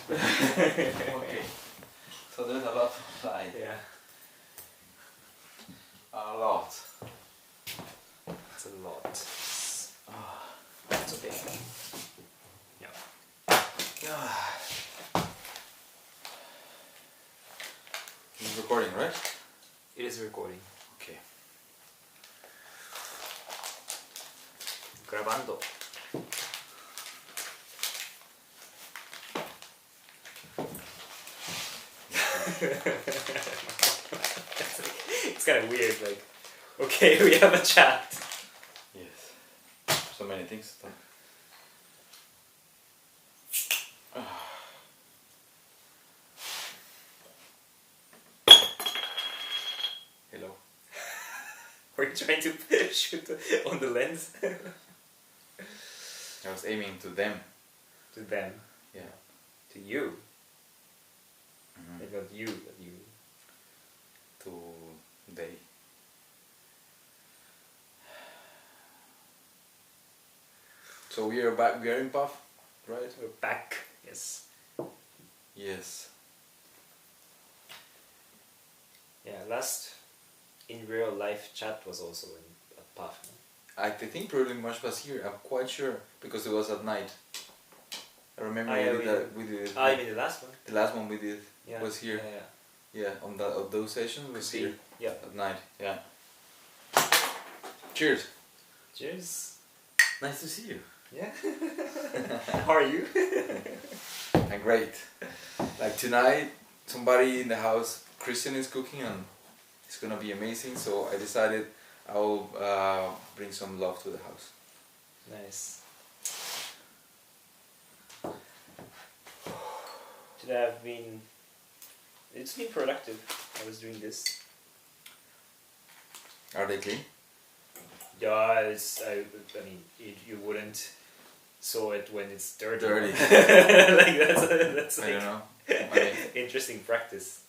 Okay. So there's a lot of light. Yeah. A lot. It's a lot. Ah. It's okay. Yeah. It's recording, right? It is recording. Okay. Grabando. It's kind of weird, like, okay, we have a chat. Yes. So many things to talk. Hello. Were you trying to shoot on the lens? I was aiming to them. To them. Yeah. To you. Mhm. Like not you, but you. To they. So we are back. We are in Puff, right? We're back. Yes. Yes. Yeah, last in real life chat was also in a puff. No? I think probably Marsh was here. I'm quite sure because it was at night. I remember Ah, yeah, we did it. Ah, you mean the last one? The last one we did Yeah. was here. Yeah, yeah. Yeah, on those sessions was See? here Yeah. at night. Yeah. Cheers. Cheers. Nice to see you. Yeah. How are you? I'm great. Like tonight, somebody in the house, Christian, is cooking and it's gonna be amazing. So I decided I'll bring some love to the house. Nice. Today I've been... It's been productive. I was doing this. Are they clean? Yeah, it's... I mean, you wouldn't saw it when it's dirty. Dirty. Like that's I like don't know. I mean, interesting practice.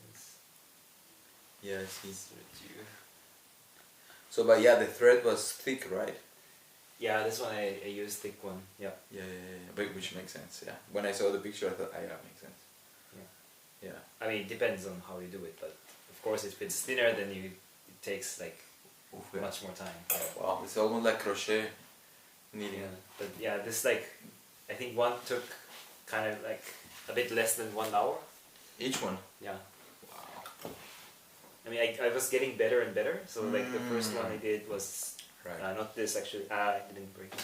Nice. yeah, I see. So, but yeah, the thread was thick, right? Yeah, this one I used thick one. Yeah. Yeah. But which makes sense. Yeah. When I saw the picture, I thought, yeah, makes sense. Yeah. I mean, it depends on how you do it, but of course, if it's thinner, then it takes like Oof, yeah. much more time. Wow, it's almost like crochet knitting. Yeah, but yeah, this like, I think one took kind of like a bit less than 1 hour. Each one. Yeah. Wow. I mean, I was getting better and better. So like the first one I did was Right. not this actually. I didn't break it.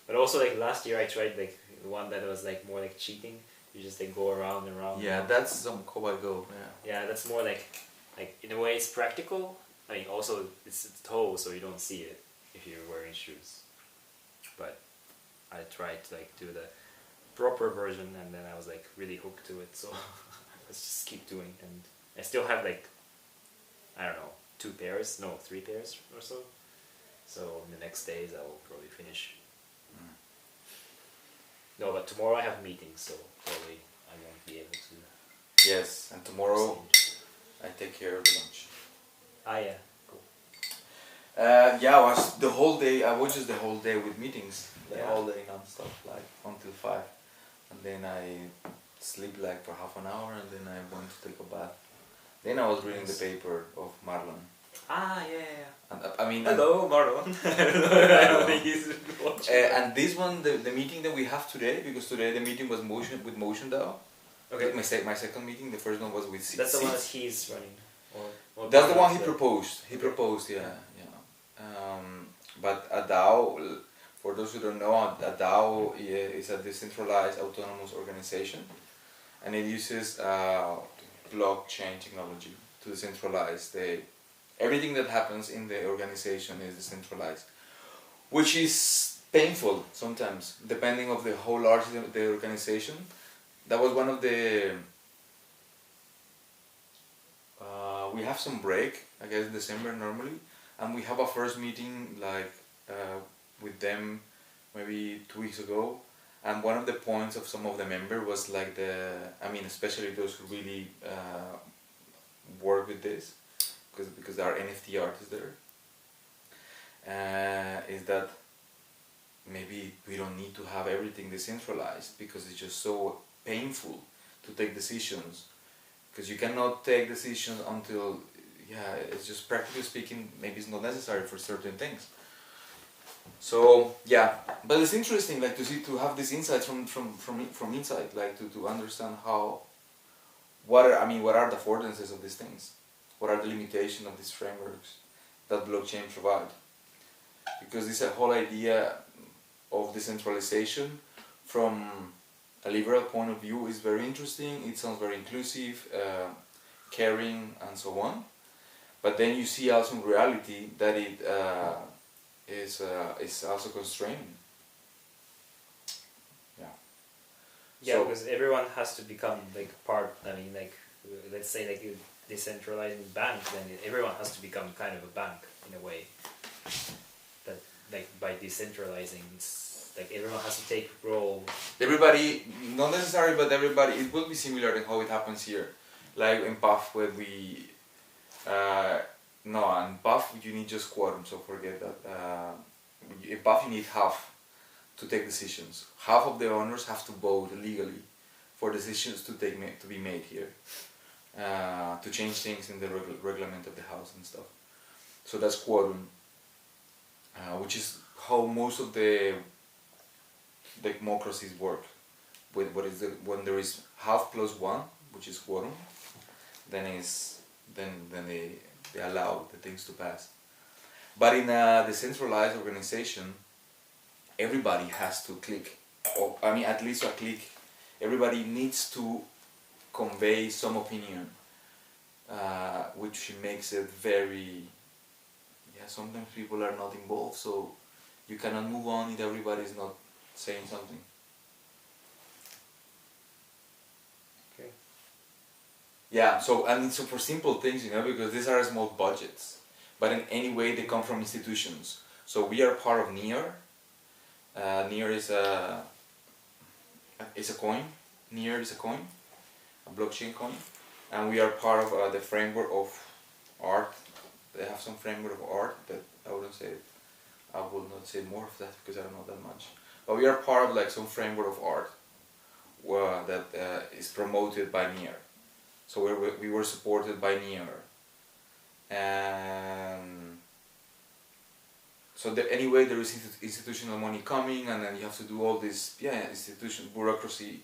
But also like last year I tried like the one that was like more like cheating. You just like go around and around. Yeah, that's some Koba Go. Yeah. Yeah, that's more like in a way it's practical. I mean, also it's toe, so you don't see it if you're wearing shoes. But I tried to like do the proper version, and then I was like really hooked to it. So let's just keep doing. And I still have like, I don't know, 3 pairs or so. So in the next days I will probably finish. No, but tomorrow I have meetings, so probably I won't be able to. Yes, and tomorrow I take care of the lunch. Ah yeah, cool. Yeah, I was the whole day. I was just the whole day with meetings, Yeah. all day non-stop, like until 5, and then I sleep like for half an hour, and then I went to take a bath. Then I was reading the paper of Marlon. Ah yeah. And I mean, Hello, Marlon. I don't think he's watching. and this one, the meeting that we have today, because today the meeting was with Motion DAO. Okay. My second meeting, the first one was with That's the one that Seeds. he's running. Or That's the one he the- proposed. He Okay. proposed, yeah. But a DAO, for those who don't know, a DAO is a decentralized autonomous organization, and it uses blockchain technology to decentralize everything that happens in the organization is decentralized, which is painful sometimes, depending of the how large the organization. That was one of the. We have some break, I guess December normally, and we have a first meeting like with them maybe 2 weeks ago, and one of the points of some of the members was like especially those who really work with this, because there are NFT artists there, is that maybe we don't need to have everything decentralized because it's just so painful to take decisions, because you cannot take decisions until, yeah, it's just practically speaking, maybe it's not necessary for certain things. So yeah, but it's interesting, like to see, to have these insights from inside, like to understand how, what are the affordances of these things, what are the limitations of these frameworks that blockchain provide, because this whole idea of decentralization from a liberal point of view is very interesting. It sounds very inclusive, caring, and so on. But then you see also in reality that it is also constraining. Yeah. Yeah, So, because everyone has to become like part. I mean, like let's say like you decentralizing bank, then everyone has to become kind of a bank in a way. That like by decentralizing, it's like everyone has to take role. everybody, not necessarily, but everybody, it will be similar in how it happens here. Like in PUF, where we, no, in PUF you need just quorum, so forget that. In PUF you need half to take decisions. Half of the owners have to vote legally for decisions to be made here, to change things in the reglement of the house and stuff. So that's quorum, which is how most of the democracies work. With when there is half plus one, which is quorum, then they allow the things to pass. But in a decentralized organization, everybody has to click, or I mean at least a click. Everybody needs to convey some opinion, which makes it very, yeah, sometimes people are not involved, so you cannot move on if everybody is not saying something. Okay. Yeah, so for simple things, because these are small budgets, but in any way they come from institutions. So we are part of NEAR. NEAR is a coin. NEAR is a coin, a blockchain coin, and we are part of the framework of art. They have some framework of art that I will not say more of that because I don't know that much. But we are part of like some framework of art that is promoted by NEAR. So we were supported by NEAR, and so anyway there is institutional money coming, and then you have to do all this institution bureaucracy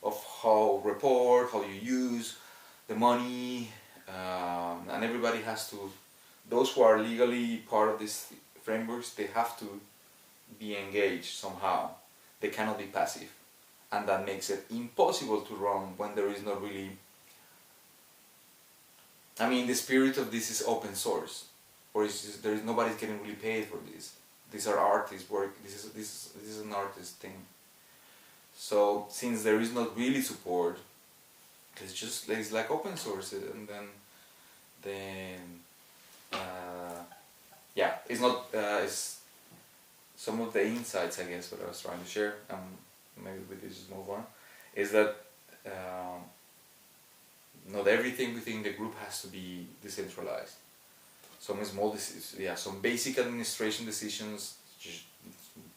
of how you use the money, and everybody has to. Those who are legally part of these frameworks, they have to be engaged somehow. They cannot be passive, and that makes it impossible to run when there is not really. I mean, the spirit of this is open source, or there is nobody's getting really paid for this. These are artists' work. This is an artist thing. So since there is not really support, it's like open source, and then yeah, it's not. It's some of the insights, I guess, what I was trying to share. Maybe we just move on. Is that not everything within the group has to be decentralized. Some small decisions, some basic administration decisions, just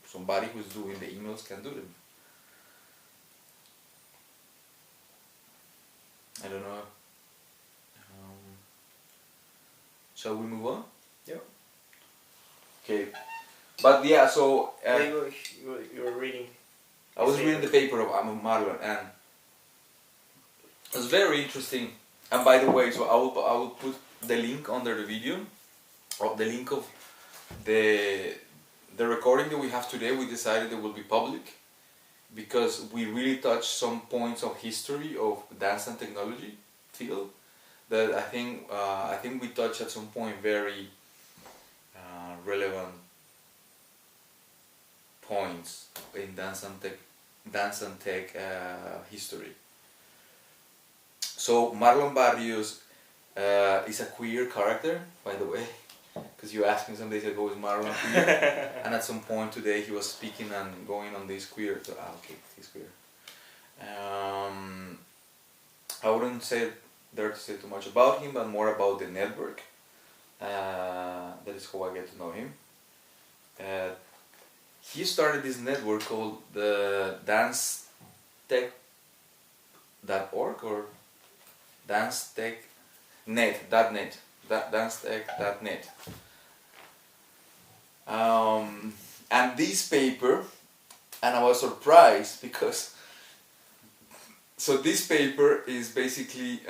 somebody who's doing the emails can do them. I don't know. Shall we move on? Yeah. Okay. But yeah, so you were reading. I was reading the paper of Marlon, and it was very interesting. And by the way, so I will put the link under the video, or the link of the recording that we have today. We decided it will be public because we really touched some points of history of dance and technology field that I think we touched at some point very relevant points in dance and tech history. So Marlon Barrios is a queer character, by the way, because you asked me some days ago, is Marlon queer? And at some point today he was speaking and going on this queer, so okay, he's queer. I wouldn't dare to say too much about him, but more about the network. That is how I get to know him. he started this network called the DanceTech.org or DanceTech.net. DanceTech.net. And this paper, and I was surprised because, so this paper is basically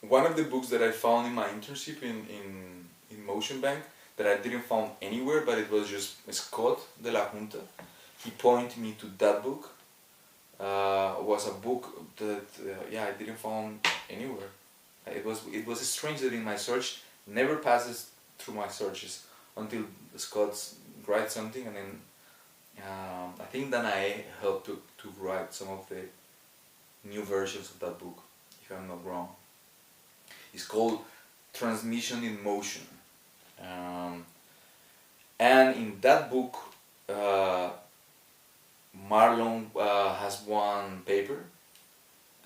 one of the books that I found in my internship in Motion Bank that I didn't find anywhere, but it was just Scott de la Junta. He pointed me to that book. Was a book that I didn't find anywhere. It was strange that in my search never passes through my searches until Scott writes something, and then I think then I helped to write some of the new versions of that book, if I'm not wrong. It's called Transmission in Motion, and in that book Marlon has one paper,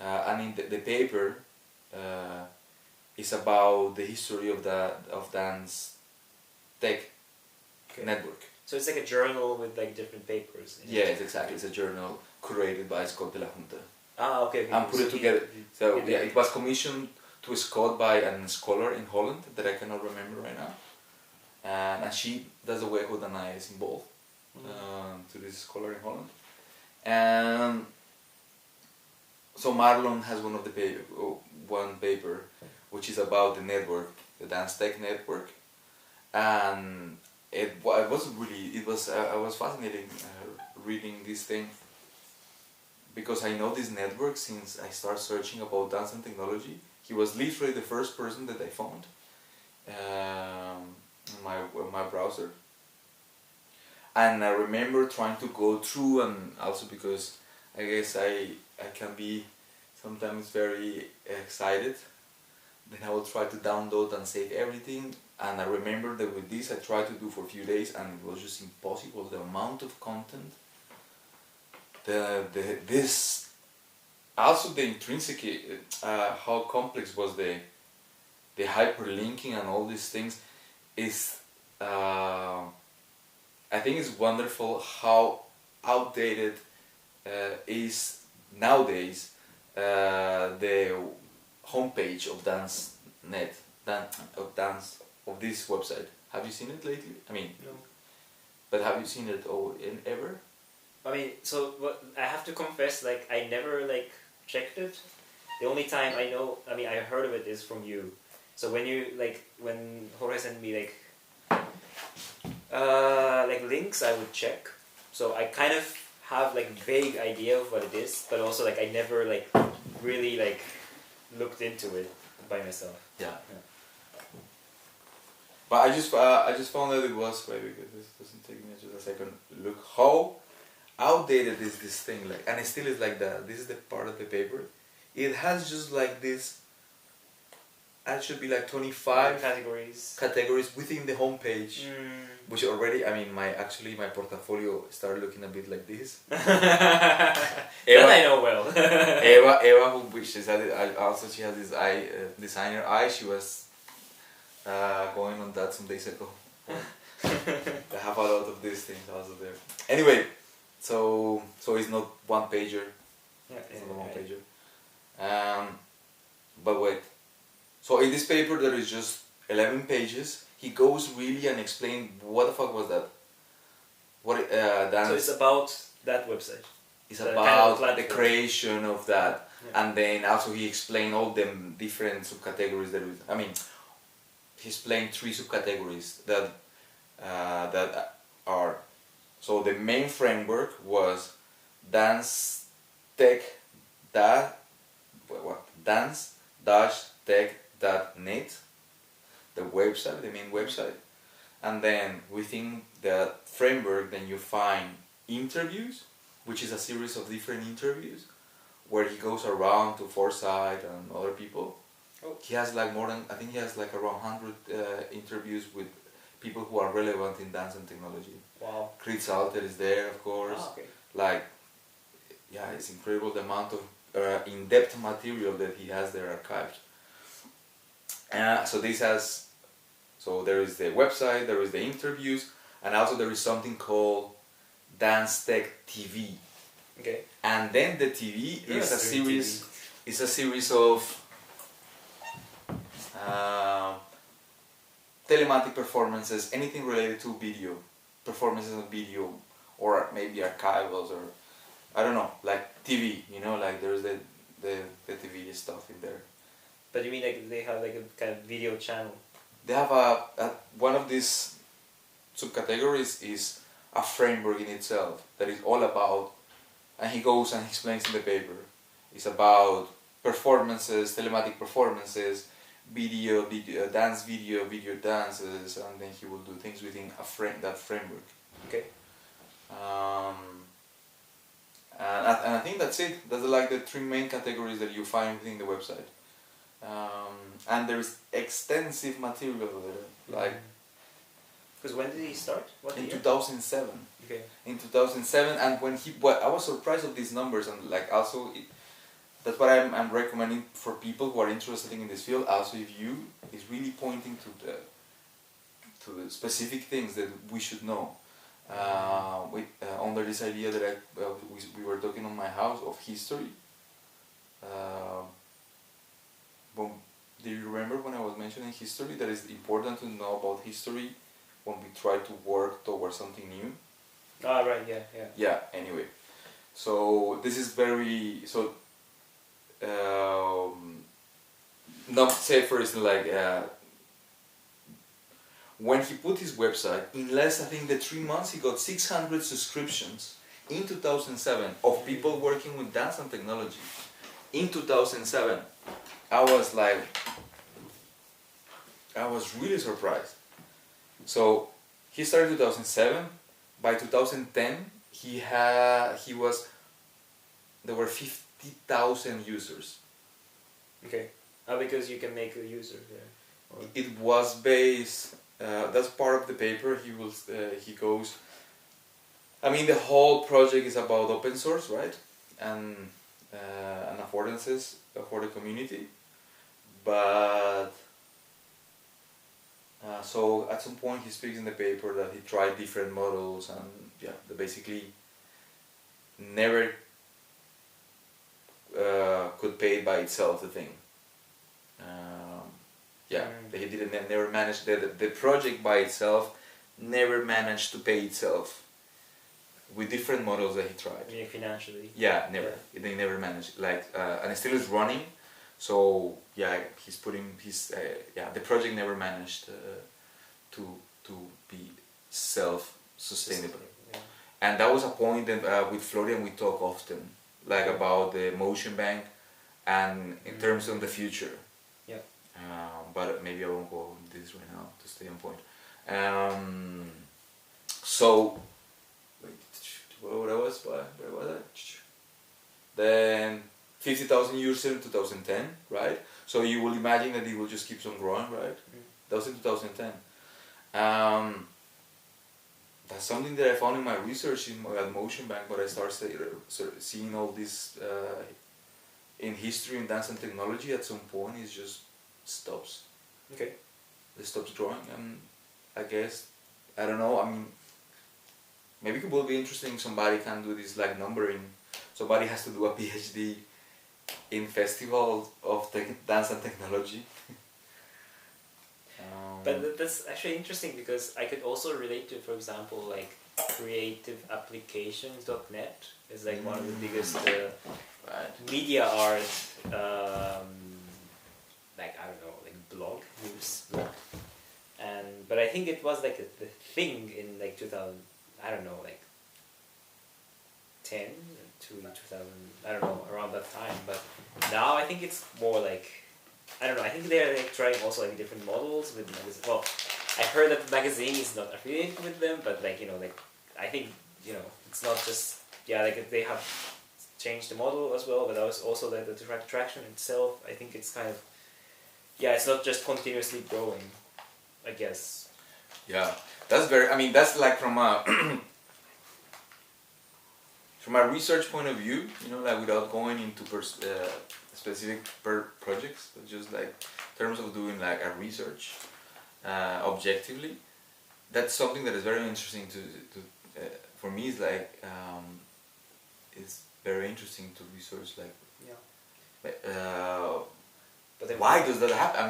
and in the paper is about the history of Dance Tech network. So it's like a journal with like different papers. Yes, exactly. It's a journal curated by Scott de la Junta. Ah, okay. And put it together. So yeah, it was commissioned to Scott by a scholar in Holland that I cannot remember right now, and she does a way that I is involved to this scholar in Holland, and so Marlon has one paper which is about the network, the Dance Tech network, and I was fascinated reading this thing because I know this network since I started searching about dance and technology. He was literally the first person that I found in my browser, and I remember trying to go through, and also because I guess I can be sometimes very excited, then I will try to download and save everything. And I remember that with this I tried to do for a few days, and it was just impossible. The amount of content, also the intrinsic, how complex was the hyperlinking and all these things is. I think it's wonderful how outdated is nowadays the homepage of of this website. Have you seen it lately? I mean, no. But have you seen it ever? I mean, so what I have to confess, like I never like checked it. The only time I heard of it is from you. So when Jorge sent me like links, I would check. So I kind of have like vague idea of what it is, but also like I never like really like looked into it by myself. Yeah. But I just found that it was because this doesn't take me just a second. Look how outdated is this thing, like, and it still is like that. This is the part of the paper. It has just like this. It should be like 25 categories within the homepage, which already, I mean, my portfolio started looking a bit like this. Eva, I know well. Eva, which is also she has this designer eye. She was going on that some days ago. I have a lot of these things also there. Anyway, so it's not one pager. Yeah, it's not a one pager. But wait. So in this paper there is just 11 pages. He goes really and explains what the fuck was that. So it's about that website. It's about the creation of that, and then also he explained all the different subcategories that is. I mean, he explained 3 subcategories that are. So the main framework was DanceTech Dance-Tech.net, the website, the main website, and then within the framework then you find interviews, which is a series of different interviews where he goes around to Foresight and other people. He has like around 100 interviews with people who are relevant in dance and technology. Wow. Chris Salter is there, of course. Ah, okay. Like, yeah, it's incredible the amount of in-depth material that he has there archived. So there is the website, there is the interviews, and also there is something called Dance Tech TV. Okay. And then the TV Yeah, is a streaming series. TV. It's a series of telematic performances, anything related to video, performances of video, or maybe archivals, or I don't know, like TV. You know, like there's the TV stuff in there. But you mean like they have like a kind of video channel? They have one of these subcategories is a framework in itself that is all about, and he goes and explains in the paper, it's about performances, telematic performances, video, dance video, video dances, and then he will do things within that framework. Okay. And I think that's it. That's like the three main categories that you find within the website. And there is extensive material there, like Because when did he start? What in year? 2007. Okay. In 2007, and when I was surprised of these numbers, and like also that's what I'm recommending for people who are interested in this field. Also, if you is really pointing to the specific things that we should know. Under this idea that we were talking on my house of history. Do you remember when I was mentioning history, that it's important to know about history when we try to work towards something new? Ah, right, yeah, yeah. Yeah, anyway. So this is very, not say for instance like, when he put his website, in less, I think, the 3 months, he got 600 subscriptions in 2007 of people working with dance and technology. In 2007, I was really surprised. So he started in 2007. By 2010, there were 50,000 users. Okay. Ah, because you can make a user there. Or... It was based. That's part of the paper. He goes. I mean, the whole project is about open source, right? And affordances for the community. But so at some point he speaks in the paper that he tried different models, and yeah, that basically never could pay it by itself, the thing. He didn't never managed the project by itself never managed to pay itself with different models that he tried. I mean, financially. Yeah, never. Yeah. They never managed. And it still is running. So yeah, he's putting his the project never managed to be self-sustainable. Yeah. And that was a point that with Florian we talk often, like about the motion bank, and in terms of the future. Yeah. But maybe I won't go into this right now to stay on point. So, where was I? Then 50,000 users in 2010, right? So you will imagine that it will just keep on growing, right? That was in 2010. That's something that I found in my research at Motion Bank, but I started seeing all this in history and dance and technology. At some point, it just stops. Okay. It stops growing, and I guess, I don't know, I mean, maybe it will be interesting, somebody can do this like numbering. Somebody has to do a PhD in festivals of dance and technology. But that's actually interesting, because I could also relate to, for example, like creativeapplications.net is like one of the biggest media art, like, I don't know, like blog, news blog. But I think it was like the thing in like 2000, I don't know, like 10 to 2000, I don't know, around that time. But now I think it's more like, I don't know, I think they're like trying also like different models with magazine. Well, I heard that the magazine is not affiliated with them, but like, you know, like, I think, you know, it's not just, yeah, like they have changed the model as well, but also the traction itself, I think it's kind of, yeah, it's not just continuously growing, I guess. Yeah, that's very, I mean, that's like from a research point of view, you know, like without going into specific projects, but just like in terms of doing like a research objectively, that's something that is very interesting to for me. Is like it's very interesting to research like. Yeah. But then Why does that happen? I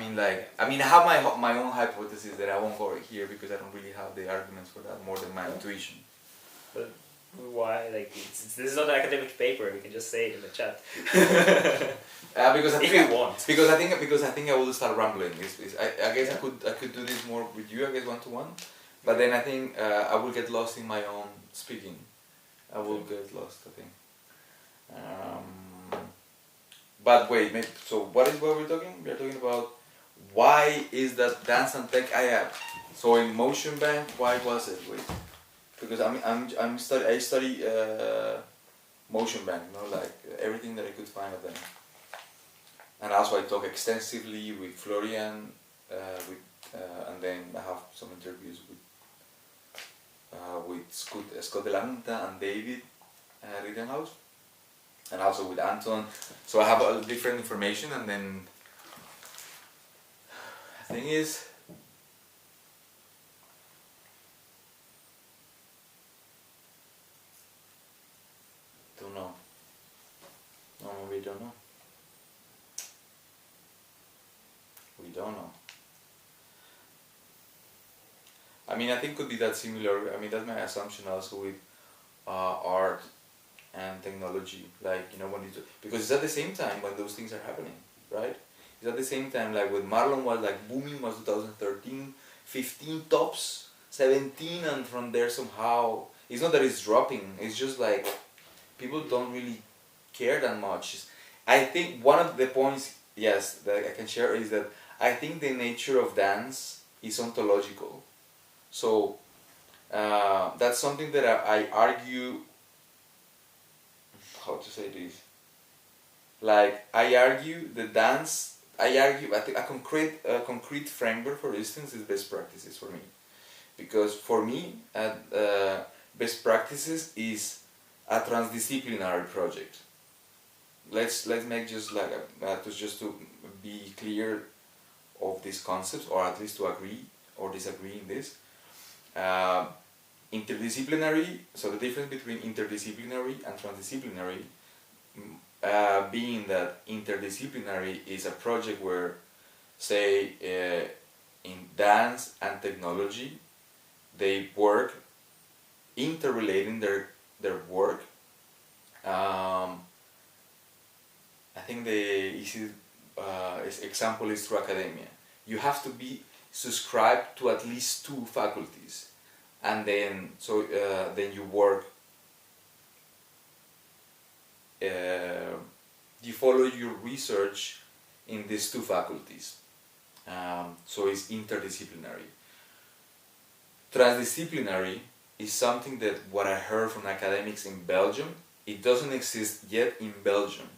mean, I have my own hypothesis that I won't go here because I don't really have the arguments for that more than my intuition. But why? Like, this is not an academic paper. We can just say it in the chat. Because I if think you want. Because I think I will start rambling. I guess I could do this more with you. I guess 1-to-1. But then I think I will get lost in my own speaking. I will get lost. I think. But wait, so what we're talking? We're talking about why is that dance and tech? So in Motion Bank, why was it? Wait, because I study Motion Bank, like everything that I could find of them, and also I talk extensively with Florian, and then I have some interviews with Scott de la Junta and David Rittenhouse. And also with Anton, so I have all different information, and then the thing is, don't know. No, we don't know. We don't know. I mean, I think it could be that similar. I mean, that's my assumption also with art and technology, like, when because it's at the same time when those things are happening, right? It's at the same time, like when Marlon was like booming was 2013, 15 tops, 17, and from there somehow, it's not that it's dropping, it's just like, people don't really care that much. I think one of the points, yes, that I can share is that I think the nature of dance is ontological. So, that's something that I argue. How to say this? Like, I argue I think a concrete framework, for instance, is best practices for me, because for me, best practices is a transdisciplinary project. Let's make just like to be clear of these concepts, or at least to agree or disagree in this. Interdisciplinary, so the difference between interdisciplinary and transdisciplinary, being that interdisciplinary is a project where, say, in dance and technology, they work interrelating their work. I think the easy example is through academia. You have to be subscribed to at least 2 faculties. And then, then you work, you follow your research in these 2 faculties. So it's interdisciplinary. Transdisciplinary is something that what I heard from academics in Belgium, it doesn't exist yet in Belgium,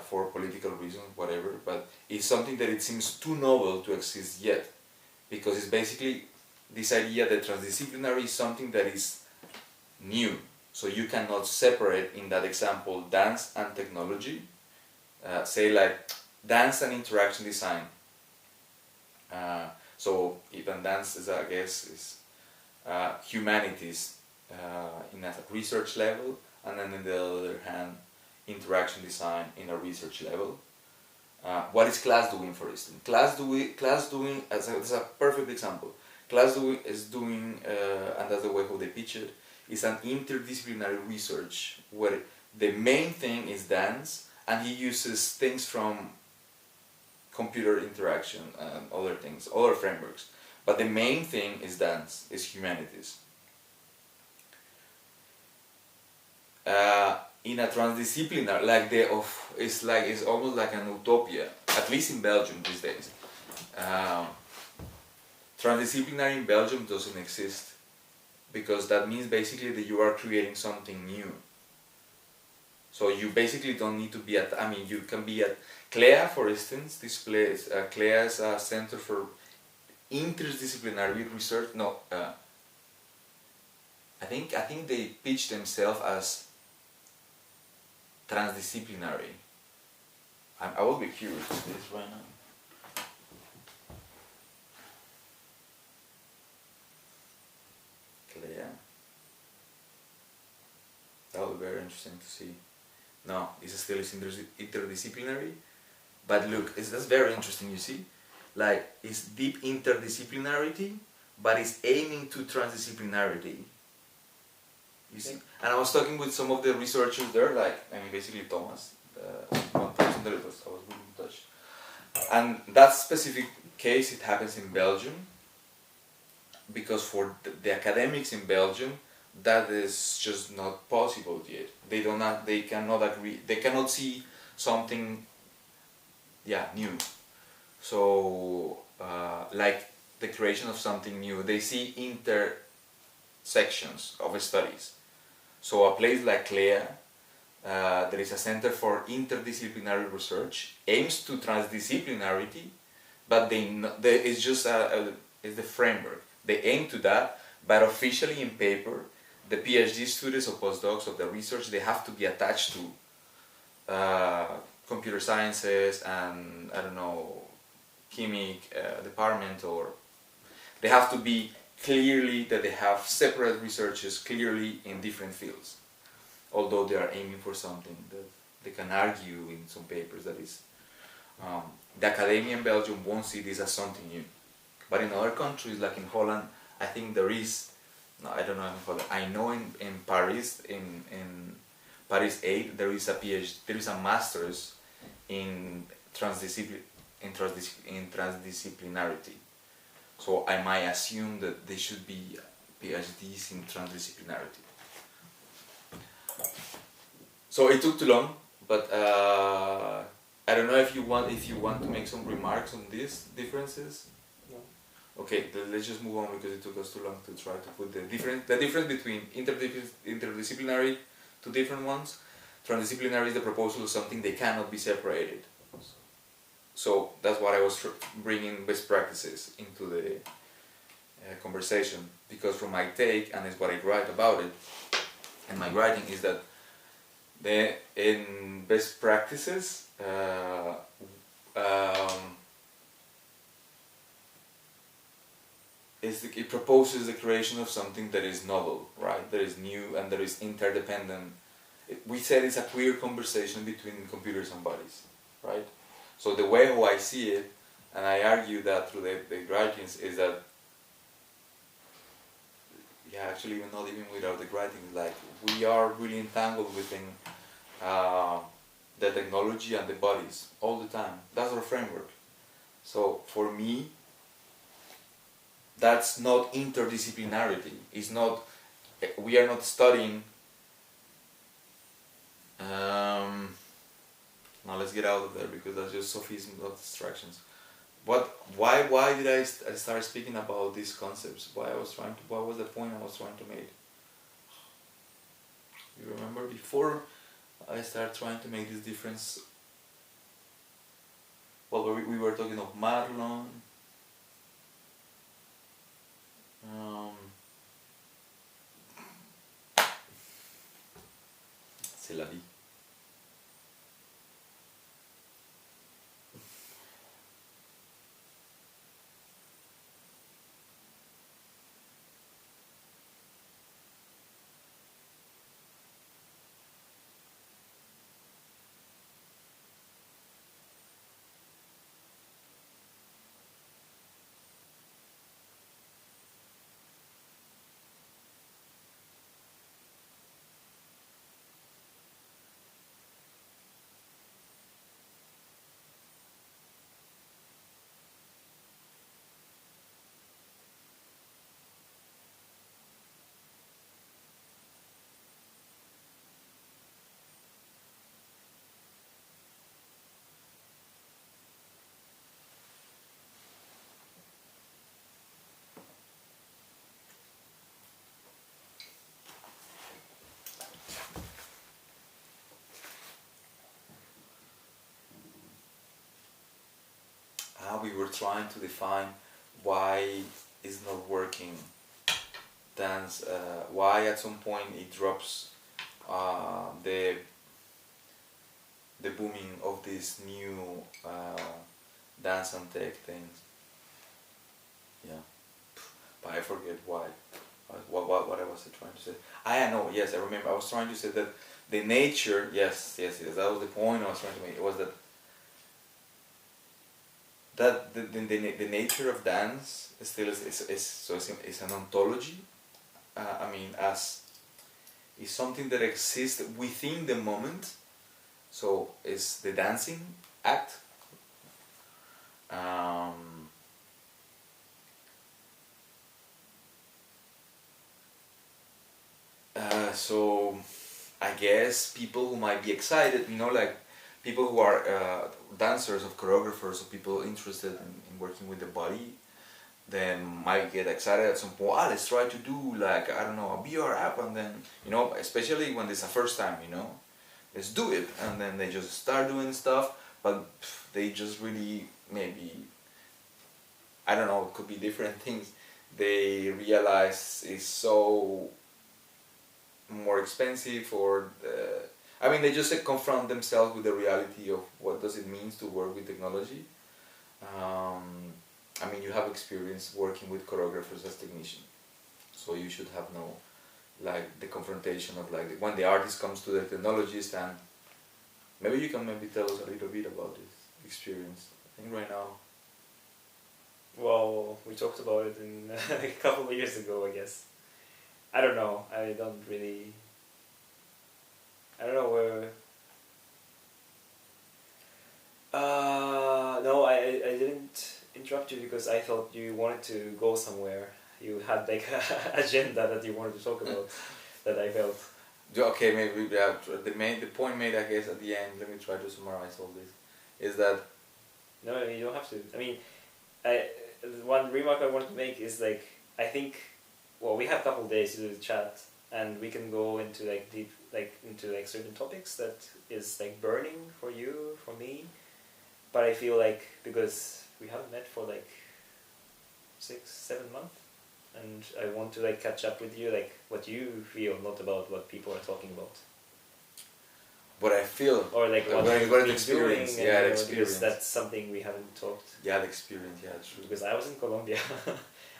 for political reasons, whatever, but it's something that it seems too novel to exist yet, because it's basically this idea that transdisciplinary is something that is new. So you cannot separate, in that example, dance and technology. Say like dance and interaction design. So even dance is, I guess, is humanities in a research level, and then on the other hand, interaction design in a research level. What is class doing, for instance? Class doing as a perfect example. Class is doing, and that's the way how they pitch it, is an interdisciplinary research where the main thing is dance, and he uses things from computer interaction and other things, other frameworks. But the main thing is dance, is humanities. In a transdisciplinary, it's almost like an utopia, at least in Belgium these days. Transdisciplinary in Belgium doesn't exist, because that means basically that you are creating something new. So you basically don't need to be at, you can be at CLEA, for instance. This place, CLEA is a center for interdisciplinary research. No, I think they pitch themselves as transdisciplinary. I will be curious of this right now. very interesting to see. No, it's still interdisciplinary, but look, that's very interesting. You see, like it's deep interdisciplinarity, but it's aiming to transdisciplinarity. You see, and I was talking with some of the researchers there, like basically Thomas, one person that I was really in touch, and that specific case it happens in Belgium, because for the academics in Belgium, that is just not possible yet. They cannot agree. They cannot see something, new. So, like the creation of something new, they see intersections of studies. So a place like CLEA, there is a Center for Interdisciplinary Research, aims to transdisciplinarity, but it's just it's the framework. They aim to that, but officially in paper, the PhD students or postdocs of the research, they have to be attached to computer sciences and, I don't know, chemic department, or they have to be clearly that they have separate researches clearly in different fields, although they are aiming for something that they can argue in some papers that is the academia in Belgium won't see this as something new, but in other countries like in Holland, I think there is, no, I don't know in Holland, I know in Paris, in Paris 8 there is a PhD, there is a master's in transdisciplinarity. So I might assume that they should be PhDs in transdisciplinarity. So it took too long, but I don't know if you want to make some remarks on these differences. No. Okay, let's just move on because it took us too long to try to put the difference between interdisciplinary, two different ones. Transdisciplinary is the proposal of something they cannot be separated. So that's what I was bringing best practices into the conversation, because from my take, and it's what I write about it, and my writing is that in best practices, it proposes the creation of something that is novel, right? That is new and that is interdependent. We said it's a queer conversation between computers and bodies, right? So the way how I see it, and I argue that through the writings, is that, actually not even without the writings, like we are really entangled within the technology and the bodies all the time. That's our framework. So for me, that's not interdisciplinarity. It's not, we are not studying, now let's get out of there because that's just sophism, not distractions. Why did I start speaking about these concepts? What was the point I was trying to make? You remember before I started trying to make this difference? Well, we were talking of Marlon. C'est la vie. We were trying to define why it's not working. Dance. Why at some point it drops the booming of these new dance and tech things. Yeah, but I forget why. what I was trying to say? I know. Yes, I remember. I was trying to say that the nature. Yes. That was the point I was trying to make. It was that the nature of dance still is an ontology. I mean, as is something that exists within the moment. So it's the dancing act. So I guess people who might be excited, like people who are dancers or choreographers or people interested in working with the body, then might get excited at some point. Let's try to do like, I don't know, a VR app, and then, especially when it's a first time, let's do it. And then they just start doing stuff, but they just really, maybe, I don't know, it could be different things. They realize it's so more expensive, or they just confront themselves with the reality of what does it mean to work with technology. You have experience working with choreographers as technician, so you should have the confrontation of when the artist comes to the technologist, and maybe you can tell us a little bit about this experience. I think right now. Well, we talked about it in a couple of years ago, I guess. I don't know. I don't know where. No, I didn't interrupt you because I thought you wanted to go somewhere. You had like an agenda that you wanted to talk about that I felt. Okay, maybe the point made, I guess, at the end. Let me try to summarize all this. Is that? No, you don't have to. One remark I wanted to make is I think. Well, we have a couple of days to do the chat, and we can go into deep, into certain topics that is burning for you, for me. But I feel because we haven't met for 6-7 months, and I want to catch up with you, what you feel, not about what people are talking about. What I feel, or what experience, doing, the experience. Because that's something we haven't talked. Yeah, the experience, yeah, true. Because I was in Colombia,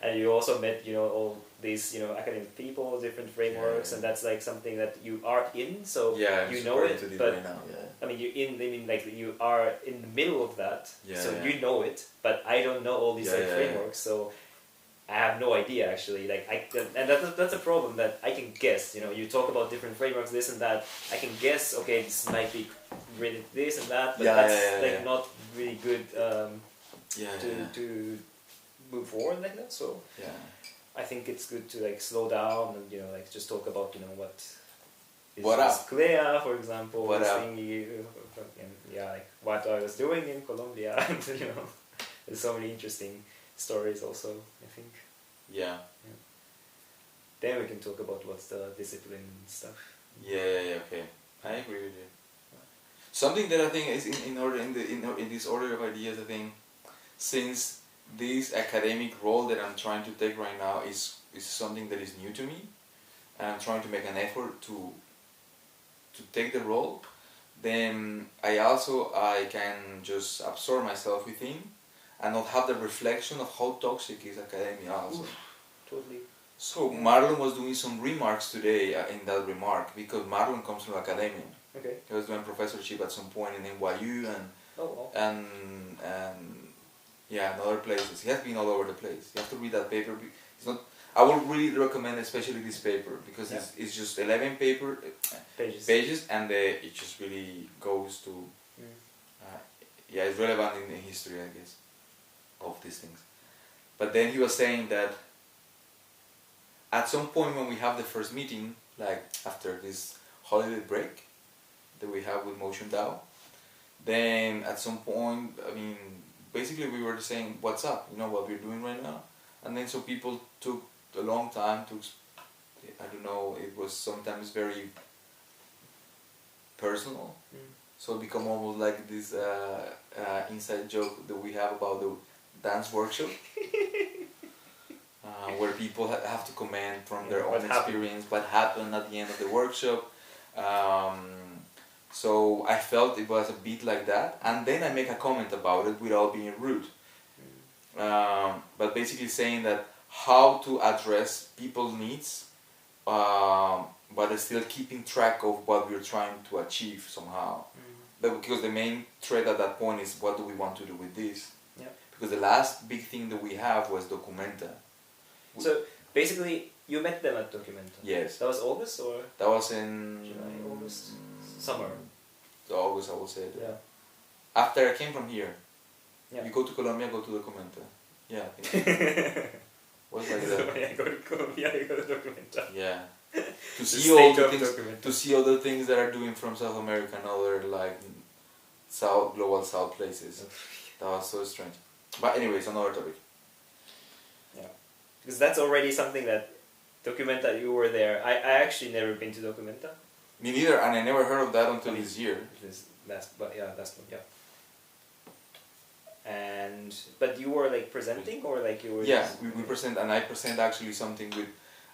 and you also met, all these, academic people, different frameworks, and that's something that you are in, so you know it. But right now, you are in the middle of that, you know it. But I don't know all these frameworks, so I have no idea actually. And that's a problem that I can guess. You talk about different frameworks, this and that. I can guess. Okay, this might be really this and that, but that's not really good to move forward like that. So I think it's good to slow down and just talk about what is Clea, for example. What I was doing in Colombia, and there's so many interesting stories also, I think. Yeah. Then we can talk about what's the discipline stuff. Okay. I agree with you. Something that I think is in this order of ideas, I think, since this academic role that I'm trying to take right now is something that is new to me, and I'm trying to make an effort to take the role, then I can just absorb myself within and not have the reflection of how toxic is academia also. Oof, totally. So Marlon was doing some remarks today in that remark, because Marlon comes from academia. Okay. He was doing professorship at some point in NYU and other places. He has been all over the place. You have to read that paper. I would really recommend especially this paper, because it's just 11 pages, and it just really goes to it's relevant in history, I guess, of these things. But then he was saying that at some point when we have the first meeting, after this holiday break that we have with Motion DAO, then at some point, basically we were saying, what's up, what we're doing right now, and then so people took a long time to, I don't know, it was sometimes very personal, so it become almost like this inside joke that we have about the dance workshop, where people have to comment from their own experience, what happened at the end of the workshop. So I felt it was a bit like that, and then I make a comment about it without being rude. But basically saying that how to address people's needs, but still keeping track of what we're trying to achieve somehow. Because the main thread at that point is what do we want to do with this? Yeah. Because the last big thing that we have was Documenta. So basically, you met them at Documenta. Yes. That was August or That was in July, August, summer. August, I would say. Yeah. After I came from here. Yeah. You go to Colombia, go to Documenta. Yeah. I think was like that. Yeah, go to Colombia, you go to Documenta. Yeah. To The see all state the of things, Documenta. to see all the things that are doing from South America and other like South global South places. That was so strange. But anyways, another topic. Yeah, because that's already something that Documenta. You were there. I actually never been to Documenta. Me neither, and I never heard of that until this year. That's yeah. And but you were like presenting or like you were. Yeah, just, we present, and I present actually something with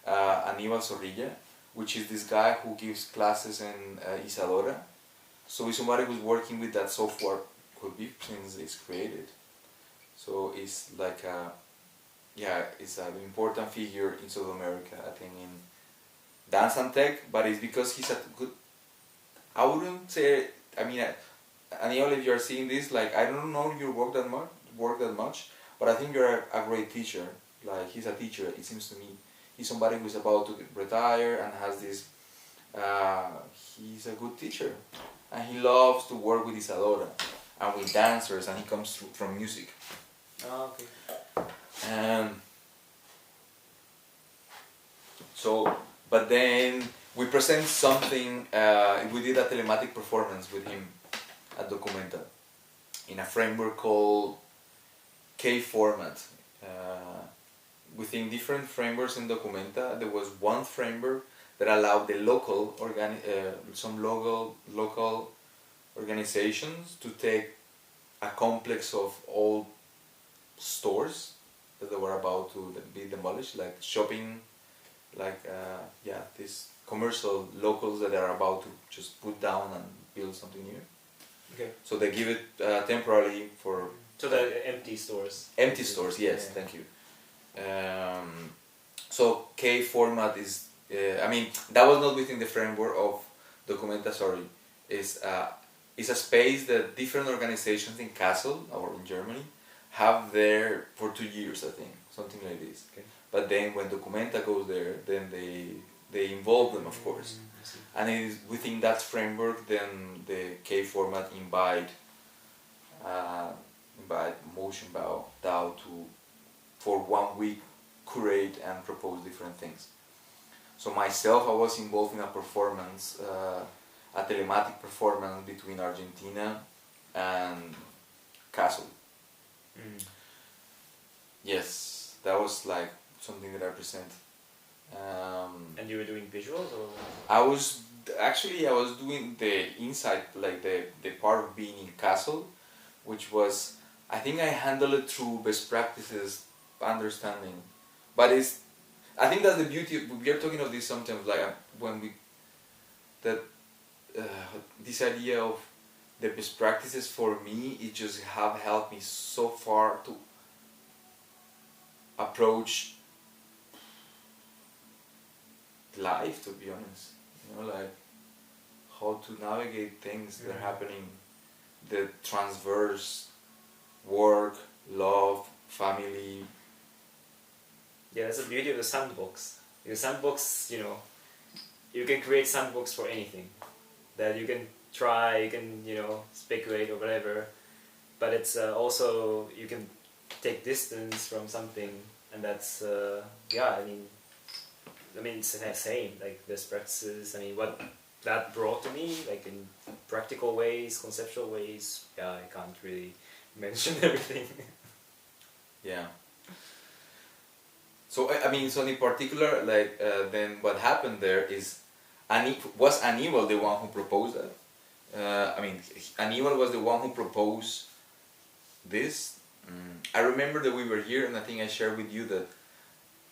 Aníbal Zorrilla, which is this guy who gives classes in Isadora. So he's somebody who's working with that software could be since it's created. So it's like it's an important figure in South America, I think, in dance and tech, but it's because he's a good, I wouldn't say, I mean, Aníbal, if you're seeing this, like, I don't know your work that much, but I think you're a great teacher. Like, he's a teacher, it seems to me. He's somebody who's about to retire and has this, he's a good teacher. And he loves to work with Isadora and with dancers, and he comes from music. Oh, okay. So, but then we present something, we did a telematic performance with him at Documenta in a framework called K-Format. Within different frameworks in Documenta, there was one framework that allowed the local local organizations to take a complex of old stores that they were about to be demolished, like shopping, like these commercial locals that are about to just put down and build something new. Okay. So they give it temporarily for. So the empty stores. Empty stores, yes. Yeah. Thank you. So K format is. I mean, that was not within the framework of Documenta. Sorry, it's a space that different organizations in Kassel or in Germany have there for 2 years, I think, something like this. Okay. But then when Documenta goes there, then they involve them, of course. And it is within that framework, then the K format invite Motion DAO to, for 1 week, curate and propose different things. So myself, I was involved in a performance, a telematic performance between Argentina and Kassel. Yes, that was like something that I present. And you were doing visuals or? I was doing the inside, like the part of being in Kassel, which was, I think I handled it through best practices understanding, but I think that's the beauty. We are talking of this sometimes, like when this idea of the best practices for me, it just have helped me so far to approach life, to be honest. Like how to navigate things that are happening, the transverse work, love, family. Yeah, that's the beauty of the sandbox. The sandbox, you can create sandbox for anything. That you can try, you can, speculate or whatever. But it's also, you can take distance from something, and that's, it's the same, like best practices. I mean, what that brought to me, like in practical ways, conceptual ways, I can't really mention everything. Yeah. So in particular, like then what happened there is, was Aníbal the one who proposed that? Aníbal was the one who proposed this. I remember that we were here, and I think I shared with you that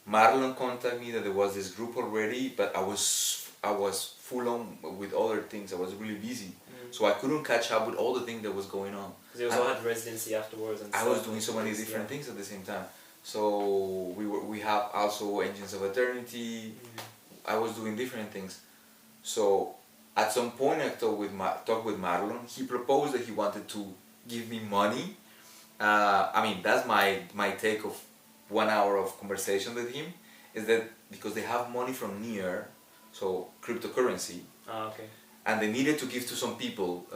Marlon contacted me that there was this group already, but I was full on with other things. I was really busy, so I couldn't catch up with all the things that was going on. Because you also had residency afterwards, and I was doing so many different things at the same time. So we have also Engines of Eternity. I was doing different things. So at some point I talked with Marlon. He proposed that he wanted to give me money. I mean, that's my take of 1 hour of conversation with him, is that because they have money from Near, so cryptocurrency, Okay. and they needed to give to some people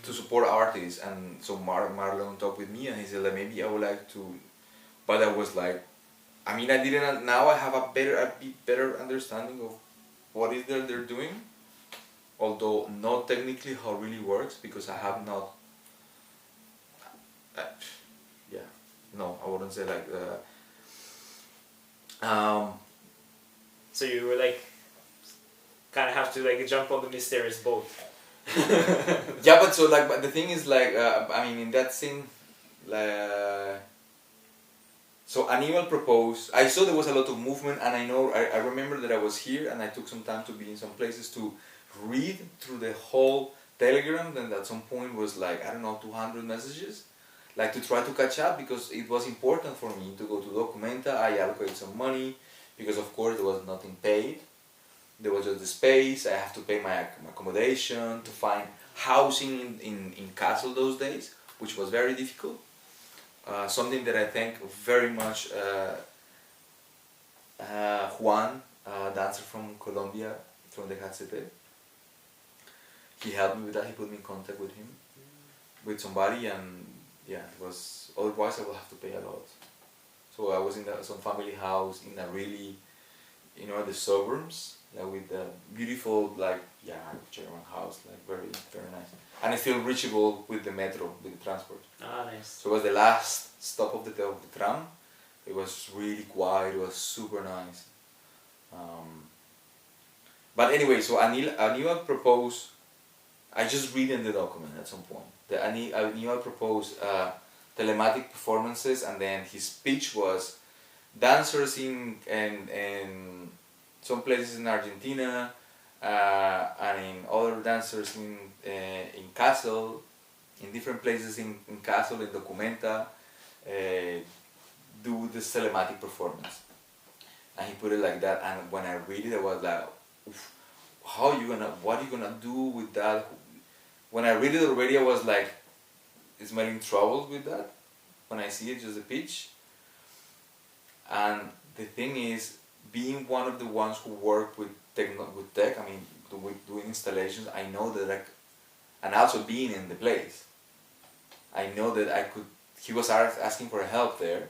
to support artists, and so Marlon talked with me and he said that maybe I would like to, but I was like, I mean, I didn't. Now I have a better understanding of what is that they're doing, although not technically how it really works, because I have not. Yeah, no, I wouldn't say like. So you were like, kind of have to like jump on the mysterious boat. Yeah, but so like, but the thing is like, I mean, in that scene, like. So Aníbal proposed. I saw there was a lot of movement, and I remember that I was here, and I took some time to be in some places to read through the whole Telegram. Then at some point was like, I don't know, 200 messages, like to try to catch up, because it was important for me to go to Documenta. I allocated some money because of course there was nothing paid. There was just the space. I have to pay my accommodation, to find housing in Castle those days, which was very difficult. Something that I thank very much Juan, a dancer from Colombia, from the HCP. He helped me with that. He put me in contact with him, with somebody, and yeah, it was. Otherwise, I would have to pay a lot. So I was in some family house in a really, the suburbs, like with a beautiful, like German house, like very very nice, and it's still reachable with the metro, with the transport. Ah, nice. So it was the last stop of the tram. It was really quiet. It was super nice. But anyway, so Aníbal proposed. I just read in the document at some point. Aníbal proposed telematic performances, and then his pitch was dancers in some places in Argentina, and in other dancers in Castle, in different places in Castle, in Documenta, do this telematic performance. And he put it like that, and when I read it, I was like, what are you gonna do with that? When I read it already, I was like, smelling troubles with that. When I see it, just a pitch. And the thing is, being one of the ones who work with tech, I mean, doing installations, I know that and also being in the place, I know that I could. He was asking for help there,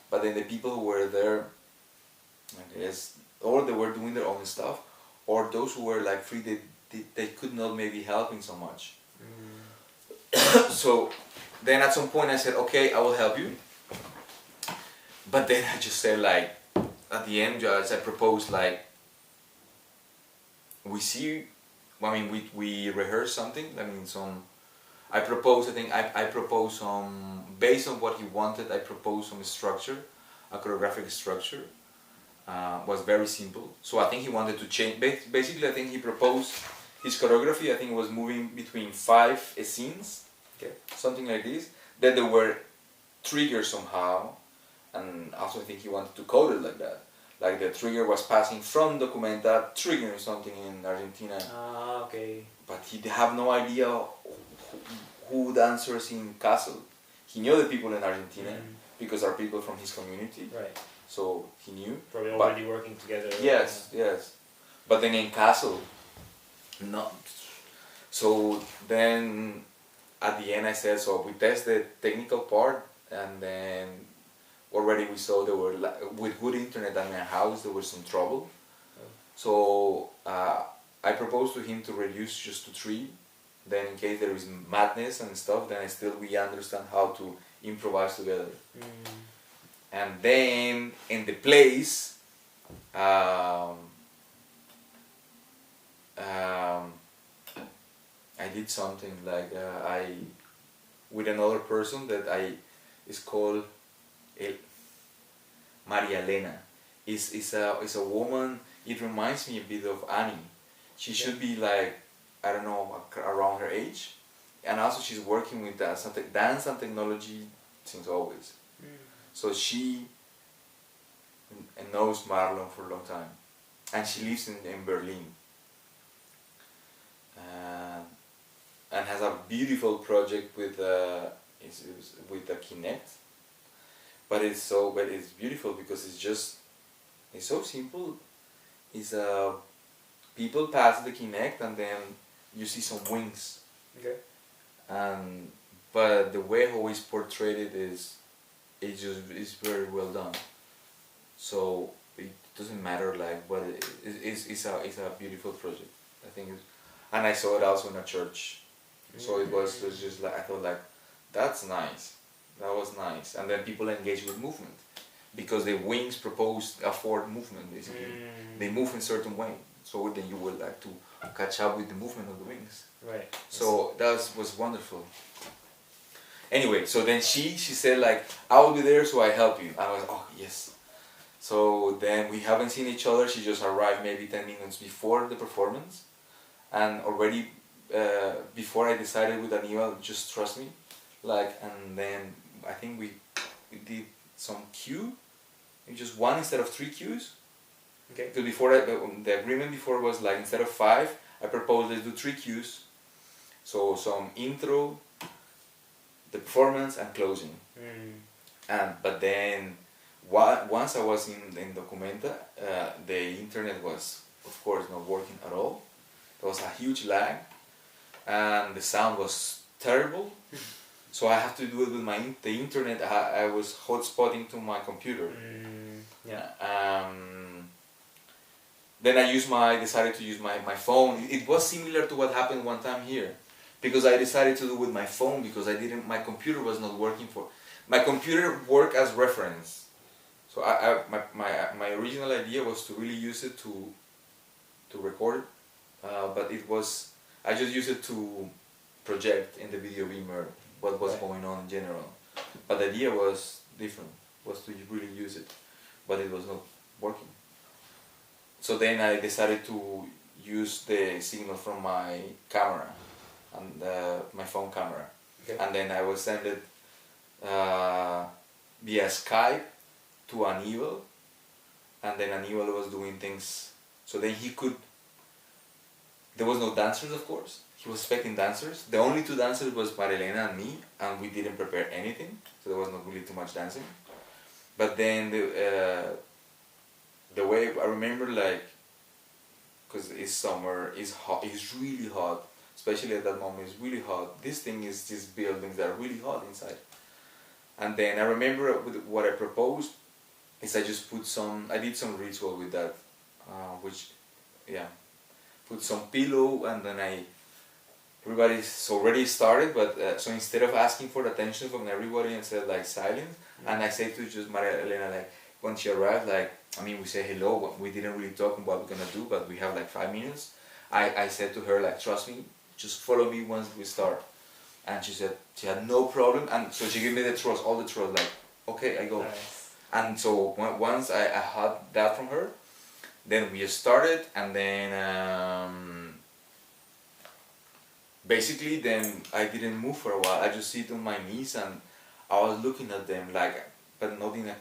but then the people who were there, I guess, or they were doing their own stuff, or those who were like free, they could not maybe helping so much. So then at some point I said, okay, I will help you. But then I just said, like, at the end, as I proposed, like, we rehearsed something. I mean, I proposed some, based on what he wanted, I proposed some structure, a choreographic structure. Was very simple. So I think he wanted to change, basically I think he proposed his choreography, I think it was moving between 5 scenes, okay, something like this. Then there were triggers somehow, and also I think he wanted to code it like that. Like the trigger was passing from Documenta, triggering something in Argentina. Ah, okay. But he have no idea who dancers in Castle. He knew the people in Argentina because are people from his community. Right. So he knew. Probably already working together. Yes, yes. But then in Castle, not. So then at the end I said, so we test the technical part, and then already we saw there were, with good internet at my house, there was some trouble. So I proposed to him to reduce just to 3. Then in case there is madness and stuff, then we understand how to improvise together. And then in the place, I did something like with another person that is called Maria Elena. Is a woman. It reminds me a bit of Annie. She should be like, I don't know, around her age, and also she's working with dance and technology since always. So she knows Marlon for a long time, and she lives in Berlin, and has a beautiful project with with the Kinect. But it's beautiful because it's so simple. It's people pass the Kinect and then you see some wings. Okay. But the way how it's portrayed is very well done. So it doesn't matter like what it's a beautiful project. I think and I saw it also in a church. So it was just like I thought like that's nice. That was nice. And then people engage with movement because the wings propose a forward movement basically. They move in certain way. So then you would like to catch up with the movement of the wings. Right. So that was wonderful. Anyway, so then she said like, I will be there so I help you. I was, oh yes. So then we haven't seen each other. She just arrived maybe 10 minutes before the performance. And already before I decided with Aníbal, just trust me. Like, and then I think we did some cue. Just one instead of 3 cues. Okay. Because before the agreement before was like instead of 5, I proposed let's do 3 cues. So some intro, the performance, and closing. But then once I was in Documenta, the internet was of course not working at all. There was a huge lag, and the sound was terrible. So I have to do it with the internet. I was hotspotting to my computer. Then I decided to use my phone. It was similar to what happened one time here, because I decided to do it with my phone because my computer was not working my computer worked as reference. So my original idea was to really use it to record, but I just used it to project in the video beamer what was going on in general. But the idea was different, was to really use it, but it was not working. So then I decided to use the signal from my camera, and my phone camera. Okay. And then I will send it via Skype to Aníbal, and then Aníbal was doing things, so then there was no dancers of course, he was expecting dancers. The only 2 dancers was Marilena and me, and we didn't prepare anything, so there was not really too much dancing. But then the way I remember, like, because it's summer, it's hot, it's really hot, especially at that moment, it's really hot. These buildings that are really hot inside. And then I remember what I proposed is I did some ritual with that, put some pillow, and then everybody's already started, but so instead of asking for attention from everybody and said like silence, and I said to just Maria Elena, like, when she arrived, like, I mean, we say hello, we didn't really talk about what we're gonna do, but we have like 5 minutes. I said to her, like, trust me, just follow me once we start. And she said she had no problem, and so she gave me the trust, all the trust, like, okay, I go. Nice. And so once I had that from her, then we started, and then basically then I didn't move for a while. I just sit on my knees and I was looking at them, like, but not in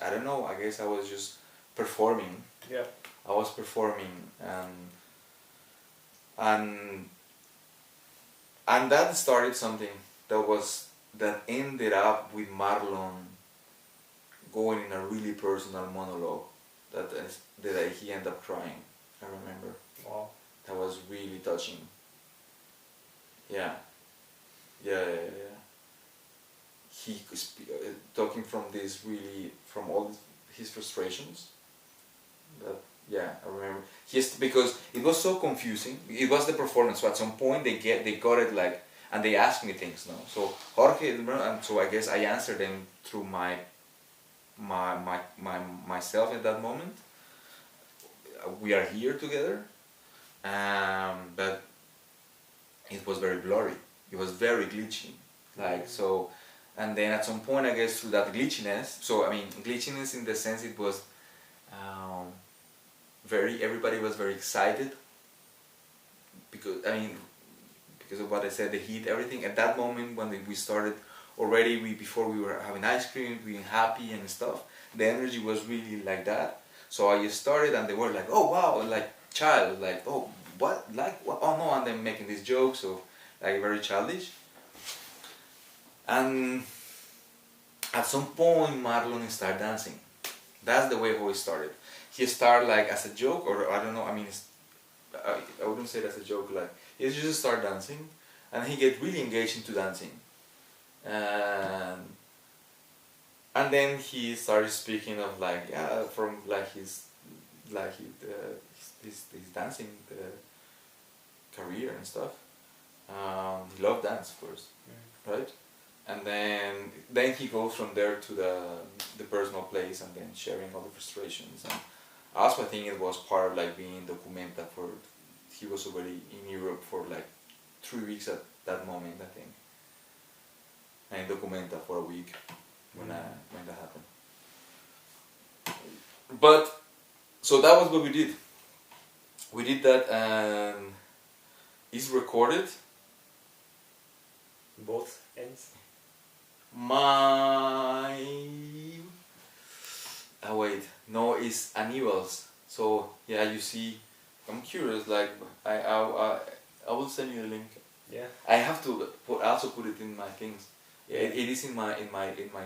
I don't know, I guess I was just performing. Yeah. I was performing, and that started something that ended up with Marlon going in a really personal monologue that he ended up crying. I remember. Wow. That was really touching. Yeah. He talking from all his frustrations. But yeah, I remember. Because it was so confusing. It was the performance. So at some point they got it, like, and they asked me things. No, so Jorge, and so I guess I answered them through myself at that moment. We are here together, but it was very blurry. It was very glitchy, like so. And then at some point, I guess through that glitchiness. So I mean, glitchiness in the sense it was. Everybody was very excited because of what I said, the heat, everything. At that moment when we started, already before we were having ice cream, being happy and stuff. The energy was really like that. So I just started, and they were like, "Oh wow!" Like child, like, "Oh what? Like what? Oh no!" And then making these jokes, so like very childish. And at some point, Marlon started dancing. That's the way how it started. He started like as a joke, or I don't know. I mean, I wouldn't say that's a joke. Like he just started dancing, and he get really engaged into dancing, and then he started speaking of like from like his dancing career and stuff. He loved dance, of course, right? And then he goes from there to the personal place, and then sharing all the frustrations. And also I think it was part of like being Documenta for. He was already in Europe for like 3 weeks at that moment, I think, and in Documenta for a week when that happened. But so that was what we did. We did that, and it's recorded. Both ends. My wait, no, it's Annibal's. So yeah, you see, I'm curious. Like I will send you the link. Yeah. I have to also put it in my things. Yeah, it is in my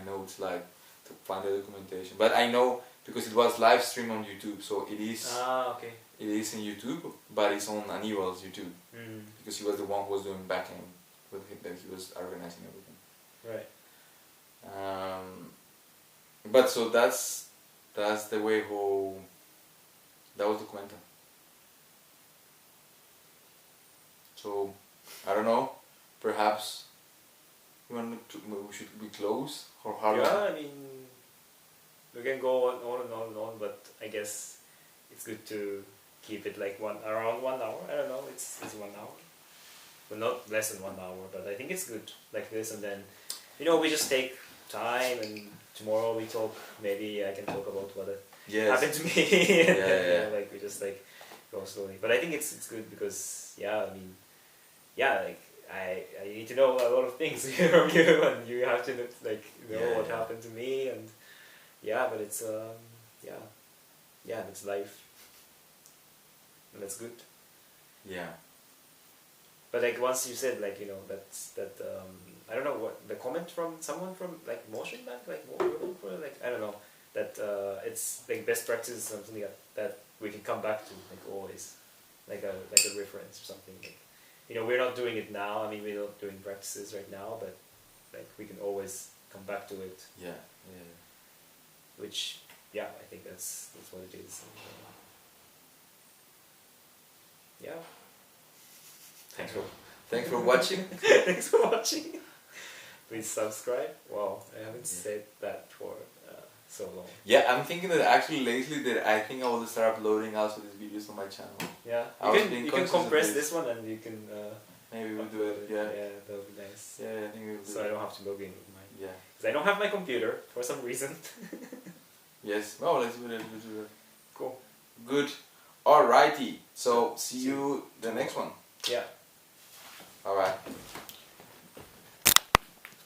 notes, like to find the documentation. But I know because it was live stream on YouTube, so it is. Ah, okay. It is in YouTube, but it's on Annibal's YouTube because he was the one who was doing backend with him, that he was organizing everything. Right. But so that's the way how that was Documenta. So I don't know, perhaps we should we close or how long? Yeah, I mean, we can go on and on and on, but I guess it's good to keep it like around 1 hour. I don't know, it's 1 hour, but not less than 1 hour. But I think it's good like this, and then we just take time, and tomorrow we talk. Maybe I can talk about what happened to me. Yeah. Like we just like go slowly. But I think it's good because like I need to know a lot of things from you, and you have to know what happened to me, and but it's it's life, and that's good. Yeah. But like once you said that I don't know what the comment from someone from like Motion Bank I don't know that it's like best practice or something that we can come back to always like a reference or something we're not doing it now. I mean we're not doing practices right now, but like we can always come back to it. Yeah. Which I think that's what it is. And, Thanks for watching. Thanks for watching. Please subscribe. Wow, I haven't said that for so long. Yeah, I'm thinking that actually lately that I think I will start uploading also these videos on my channel. Yeah, you can compress this one and you can maybe we'll do it. Yeah. Yeah, that would be nice. Yeah, I think we'll do it. So I don't have to log in with mine. Yeah. Because I don't have my computer for some reason. Yes. Oh, let's do it. Cool. Good. Alrighty. So see you the next one. Yeah. Alright.